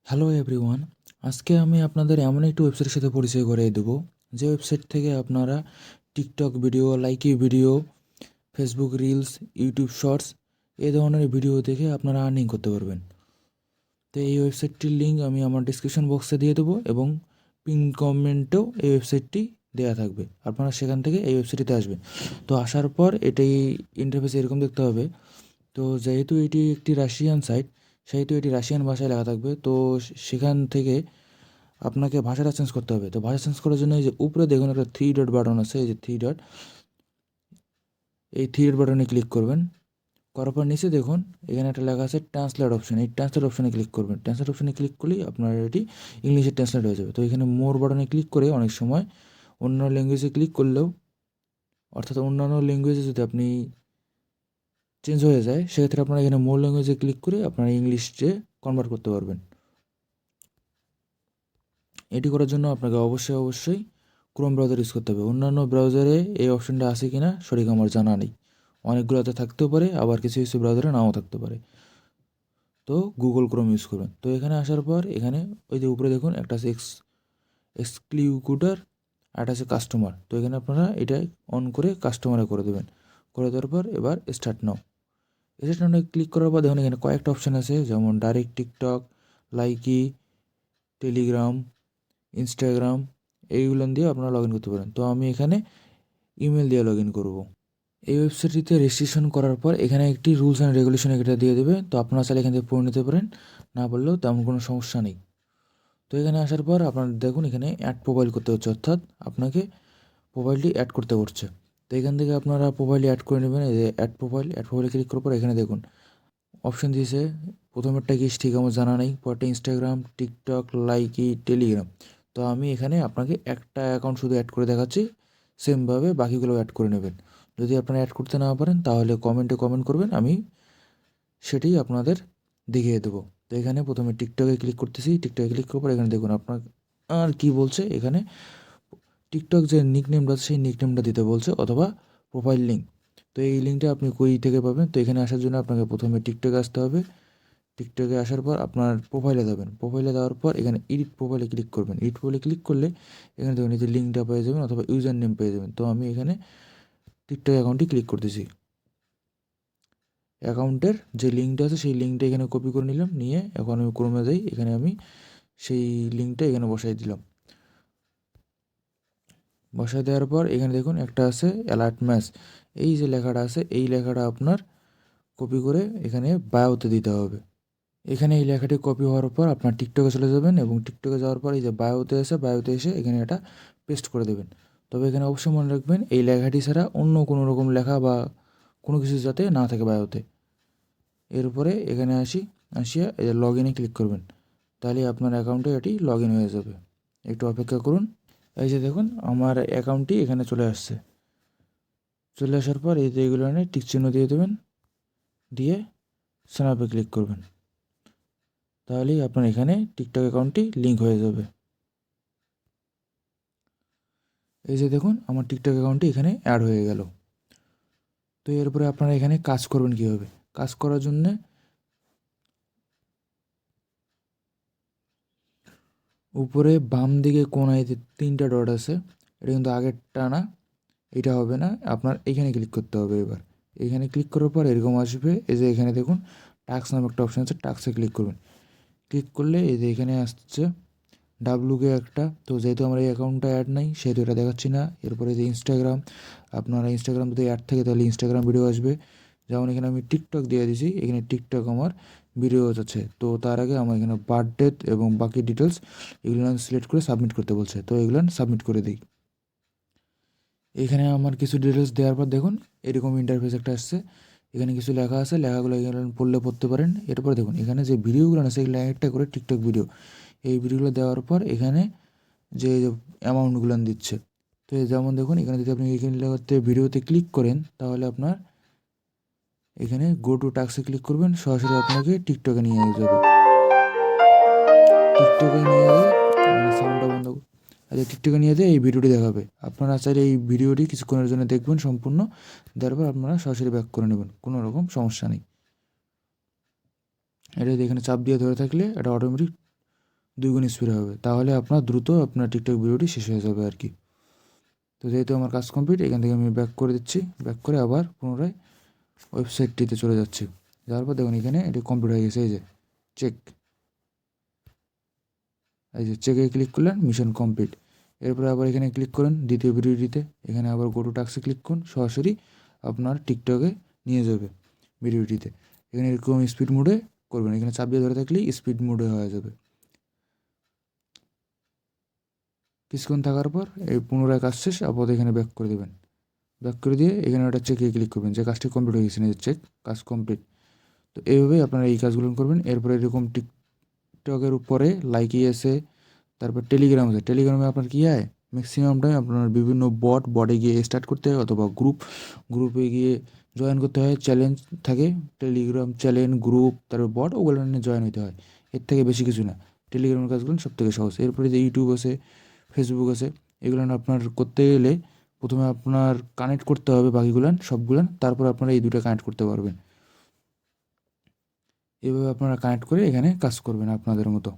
Hello everyone, আজকে আমি আপনাদের এমন একটি ওয়েবসাইটের সাথে পরিচয় করিয়ে দেবো যে ওয়েবসাইট থেকে আপনারা TikTok video, Likee video, Facebook reels, YouTube shorts এই ধরনের ভিডিও দেখে আপনারা আর্নিং করতে পারবেন। তো এই ওয়েবসাইটটির লিঙ্ক আমি আমার ডিসক্রিপশন বক্সে দিয়ে দেবো এবং পিন কমেন্টেও এই ওয়েবসাইটটি দেওয়া থাকবে। আপনারা সেখান থেকে এই ওয়েবসাইটটিতে আসবেন। তো আসার পর এটাই ইন্টারফেস এরকম দেখতে হবে। তো যেহেতু এটি একটি রাশিয়ান সাইট, সেহেতু এটি রাশিয়ান ভাষায় লেখা থাকবে। তো সেখান থেকে আপনাকে ভাষাটা চেঞ্জ করতে হবে। তো ভাষা চেঞ্জ করার জন্য এই যে উপরে দেখুন একটা থ্রি ডট বাটন আছে, এই যে থ্রি ডট, এই থ্রি ডট বাটনে ক্লিক করবেন। করার পর নিচে দেখুন এখানে একটা লেখা আছে ট্রান্সলেট অপশন, এই ট্রান্সলেট অপশনে ক্লিক করবেন। ট্রান্সলেট অপশনে ক্লিক করলেই আপনার এটি ইংলিশে ট্রান্সলেট হয়ে যাবে। তো এখানে মোর বাটনে ক্লিক করে অনেক সময় অন্য ল্যাঙ্গুয়েজে ক্লিক করলেও, অর্থাৎ অন্যান্য ল্যাঙ্গুয়েজে যদি আপনি চেঞ্জ হয়ে যায় সেক্ষেত্রে আপনারা এখানে মোর ল্যাঙ্গুয়েজে ক্লিক করে আপনারা ইংলিশে কনভার্ট করতে পারবেন। এটি করার জন্য আপনাকে অবশ্যই ক্রোম ব্রাউজার ইউজ করতে হবে। অন্যান্য ব্রাউজারে এই অপশনটা আছে কি না সঠিক আমার জানা নেই। অনেকগুলোতে থাকতেও পারে, আবার কিছু কিছু ব্রাউজারে নাও থাকতে পারে। তো গুগল ক্রোম ইউজ করবেন। তো এখানে আসার পর এখানে ওই যে উপরে দেখুন একটা আছে এক্সক্লুকুটার আর একটা আছে কাস্টমার। তো এখানে আপনারা এটা অন করে কাস্টমারে করে দেবেন। করে দেওয়ার পর এবার start now. Start now click করার পর দেখুন এখানে কয়েকটা অপশান আছে, যেমন direct TikTok, Likee, Telegram, Instagram, এইগুলো দিয়ে আপনারা লগ ইন করতে পারেন। তো আমি এখানে ইমেল দিয়ে লগ ইন করবো। এই ওয়েবসাইটটিতে রেজিস্ট্রেশন করার পর এখানে একটি রুলস অ্যান্ড রেগুলেশন এটা দিয়ে দেবে। তো আপনারা চাইলে এখান থেকে পড়ে নিতে পারেন, না বললেও তেমন কোনো সমস্যা নেই। তো এখানে আসার পর আপনারা দেখুন এখানে অ্যাড প্রোফাইল করতে হচ্ছে, অর্থাৎ আপনাকে প্রোফাইলটি অ্যাড করতে হচ্ছে। তো এখান থেকে আপনারা প্রোফাইলটি অ্যাড করে নেবেন। এই যে অ্যাড প্রোফাইলে ক্লিক করার পর এখানে দেখুন অপশন দিয়েছে। প্রথমেরটা কি ঠিক আমার জানা নেই, পরটা ইনস্টাগ্রাম, টিকটক, লাইকি, টেলিগ্রাম। তো আমি এখানে আপনাকে একটা অ্যাকাউন্ট শুধু অ্যাড করে দেখাচ্ছি, সেমভাবে বাকিগুলো অ্যাড করে নেবেন। যদি আপনারা অ্যাড করতে না পারেন তাহলে কমেন্টে কমেন্ট করবেন, আমি সেটি আপনাদের দেখিয়ে দেবো। তো এখানে প্রথমে টিকটকে ক্লিক করতেছি। টিকটকে ক্লিক করার পর এখানে দেখুন আপনার আর কি বলছে, এখানে টিকটক যে নিকনেমটা আছে সেই নিকনেমটা দিতে বলছে, অথবা প্রোফাইল লিঙ্ক। তো এই লিঙ্কটা আপনি কই থেকে পাবেন? তো এখানে আসার জন্য আপনাকে প্রথমে টিকটকে আসতে হবে। টিকটকে আসার পর আপনার প্রোফাইলে যাবেন। প্রোফাইলে যাওয়ার পর এখানে এডিট প্রোফাইলে ক্লিক করবেন। এডিট প্রোফাইলে ক্লিক করলে এখানে দেখুন এই যে লিঙ্কটা পেয়ে যাবেন, অথবা ইউজার নেম পেয়ে যাবেন। তো আমি এখানে টিকটক অ্যাকাউন্টটি ক্লিক করতেছি। অ্যাকাউন্টের যে লিঙ্কটা আছে সেই লিঙ্কটা এখানে কপি করে নিলাম, নিয়ে এখন আমি ক্রোমে যাই, এখানে আমি সেই লিঙ্কটা এখানে বসাই দিলাম। বসাই দেওয়ার পর এখানে দেখুন একটা আছে অ্যালার্ট ম্যাচ, এই যে লেখাটা আছে এই লেখাটা আপনার কপি করে এখানে বায়োতে দিতে হবে। এখানে এই লেখাটি কপি হওয়ার পর আপনার টিকটকে চলে যাবেন, এবং টিকটকে যাওয়ার পর এই যে বায়োতে এসে এখানে এটা পেস্ট করে দেবেন। তবে এখানে অবশ্যই মনে রাখবেন এই লেখাটি ছাড়া অন্য কোনো রকম লেখা বা কোনো কিছু যাতে না থাকে বায়োতে। এরপরে এখানে আসিয়া এই যে লগ ইনে ক্লিক করবেন, তাহলে আপনার অ্যাকাউন্টে এটি লগ ইন হয়ে যাবে। একটু অপেক্ষা করুন। এই যে দেখুন আমার অ্যাকাউন্টটি এখানে চলে আসছে। চলে আসার পর এই যে এগুলো টিক চিহ্ন দিয়ে দেবেন, দিয়ে সাইন আপে ক্লিক করবেন। তাহলেই আপনার এখানে টিকটক অ্যাকাউন্টটি লিঙ্ক হয়ে যাবে। এই যে দেখুন আমার টিকটক অ্যাকাউন্টটি এখানে অ্যাড হয়ে গেল। তো এরপরে আপনারা এখানে কাজ করবেন কীভাবে? কাজ করার জন্যে উপরে বাম দিকে কোনায় যে 3টা ডট আছে, এটা কিন্তু আগেরটা না, এটা হবে না, আপনার এইখানে ক্লিক করতে হবে। এবার এইখানে ক্লিক করার পর এরকম আসবে। এই যে এখানে দেখুন টাস্ক নামে একটা অপশান আছে, টাস্কে ক্লিক করবেন। ক্লিক করলে এই যে এখানে আসছে ডাব্লুকে একটা। তো যেহেতু আমার এই অ্যাকাউন্টটা অ্যাড নাই সেহেতু এটা দেখাচ্ছি না। এরপরে যে ইনস্টাগ্রাম, আপনারা ইনস্টাগ্রাম যদি অ্যাড থাকে তাহলে ইনস্টাগ্রাম ভিডিও আসবে। যেমন এখানে আমি টিকটক দিয়ে দিয়েছি, এখানে টিকটক আমার ভিডিওস আছে। তো তার আগে আমার এখানে বার্থ ডেট এবং বাকি ডিটেলস এগুলো সিলেক্ট করে সাবমিট করতে বলছে। তো এগুলো সাবমিট করে দিই। এখানে আমার কিছু ডিটেলস দেওয়ার পর দেখুন এরকম ইন্টারফেস একটা আসছে। এখানে কিছু লেখা আছে, লেখাগুলো এখানে পড়তে পারেন। এরপর দেখুন এখানে যে ভিডিওগুলো আছে এগুলো একটা করে টিকটক ভিডিও। এই ভিডিওগুলো দেওয়ার পর এখানে যে অ্যামাউন্টগুলো দিচ্ছে। তো যেমন দেখুন এখানে যদি আপনি এখানে লেখাতে ভিডিওতে ক্লিক করেন তাহলে আপনার এখানে গো টু টাস্কে ক্লিক করবেন, সরাসরি আপনাকে টিকটকে নিয়ে যাবে। টিকটকে নিয়ে যাবে, সাউন্ডটা বন্ধ। আচ্ছা, টিকটকে নিয়ে যেয়ে এই ভিডিওটি দেখাবে। আপনারা চাইলে এই ভিডিওটি কিছুক্ষণের জন্য দেখবেন সম্পূর্ণ, দেওয়ার পর আপনারা সরাসরি ব্যাক করে নেবেন, কোনো রকম সমস্যা নেই। এটা এখানে চাপ দিয়ে ধরে থাকলে এটা অটোমেটিক 2 গুণ স্পিড হবে, তাহলে আপনার দ্রুত আপনার টিকটক ভিডিওটি শেষ হয়ে যাবে আর কি। তো যেহেতু আমার কাজ কমপ্লিট, এখান থেকে আমি ব্যাক করে দিচ্ছি, ব্যাক করে আবার পুনরায় ওয়েবসাইটটিতে চলে যাচ্ছি। যাওয়ার পর দেখুন এখানে এটি কমপ্লিট হয়ে গেছে, এই যে চেক, এই যে চেকে ক্লিক করলেন, মিশন কমপ্লিট। এরপরে আবার এখানে ক্লিক করেন দ্বিতীয় ভিডিওটিতে, এখানে আবার গো টু টাস্কে ক্লিক করুন, সরাসরি আপনার টিকটকে নিয়ে যাবে ভিডিওটিতে। এখানে এরকম স্পিড মোডে করবেন, এখানে চাপ দিয়ে ধরে থাকলেই স্পিড মোডে হয়ে যাবে। কিছুক্ষণ থাকার পর এই পুনরায় কাজ শেষ, আপাতত এখানে ব্যাক করে দেবেন। ব্যাক করে দিয়ে এখানে একটা চেকে ক্লিক করবেন যে কাজটি কমপ্লিট হয়ে গেছে, চেক কাজ কমপ্লিট। তো এইভাবেই আপনারা এই কাজগুলো করবেন। এরপরে এরকম টিকটকের উপরে লাইকি আছে, তারপর টেলিগ্রাম আছে। টেলিগ্রামে আপনার কী হয়, ম্যাক্সিমাম টাইম আপনার বিভিন্ন বটে গিয়ে স্টার্ট করতে হয়, অথবা গ্রুপে গিয়ে জয়েন করতে হয়। চ্যালেঞ্জ থাকে, টেলিগ্রাম চ্যালেঞ্জ গ্রুপ, তারপর বট, ওগুলো নিয়ে জয়েন হতে হয়। এর থেকে বেশি কিছু না, টেলিগ্রামের কাজগুলো সব থেকে সহজ। এরপরে যে ইউটিউব আছে, ফেসবুক আছে, এগুলো আপনার করতে গেলে প্রথমে আপনার কানেক্ট করতে হবে বাকিগুলান সবগুলান, তারপর আপনারা এই দুটো কানেক্ট করতে পারবেন। এভাবে আপনারা কানেক্ট করে এখানে কাজ করবেন আপনাদের মতো।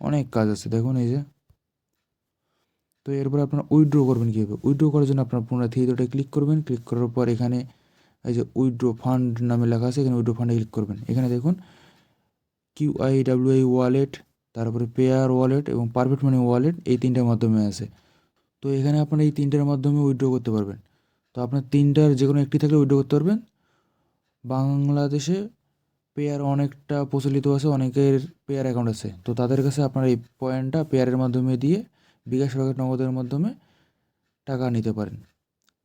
অনেক কাজ আছে দেখুন, এই যে। তো এরপর আপনারা উইথড্র করবেন কীভাবে, উইথড্র করার জন্য আপনার পুনরায় থ্রি ডটে ক্লিক করবেন। ক্লিক করার পর এখানে এই যে উইথড্র ফান্ড নামে লেখা আছে, এখানে উইথড্র ফান্ডে ক্লিক করবেন। এখানে দেখুন QIWI ওয়ালেট, তারপরে পেয়ার ওয়ালেট এবং পারফেক্ট মানি ওয়ালেট, এই তিনটার মাধ্যমে আছে। তো এখানে আপনারা এই তিনটার মাধ্যমে উইথড্র করতে পারবেন। তো আপনার তিনটার যে কোনো একটি থাকলে উইথড্র করতে পারবেন। বাংলাদেশে পেয়ার অনেকটা প্রচলিত আছে, অনেকের পেয়ার অ্যাকাউন্ট আছে, তো তাদের কাছে আপনার এই পয়েন্টটা পেয়ারের মাধ্যমে দিয়ে বিকাশ, রকেট, নগদের মাধ্যমে টাকা নিতে পারেন।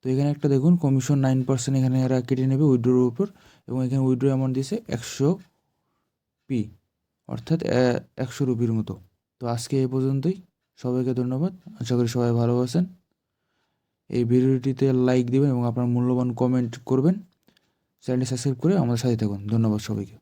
তো এখানে একটা দেখুন কমিশন 9% এখানে এরা কেটে নেবে উইথড্রোর উপর, এবং এখানে উইথড্রো অ্যামাউন্ট দিয়েছে 100p, অর্থাৎ 100 রুপির মতো। তো আজকে এই পর্যন্তই, সবাইকে ধন্যবাদ, আশা করি সবাই ভালো আছেন। এই ভিডিওটিতে লাইক দেবেন এবং আপনার মূল্যবান কমেন্ট করবেন। চ্যানেলটি সাবস্ক্রাইব করে আমাদের সাথে থাকুন। ধন্যবাদ সবাইকে।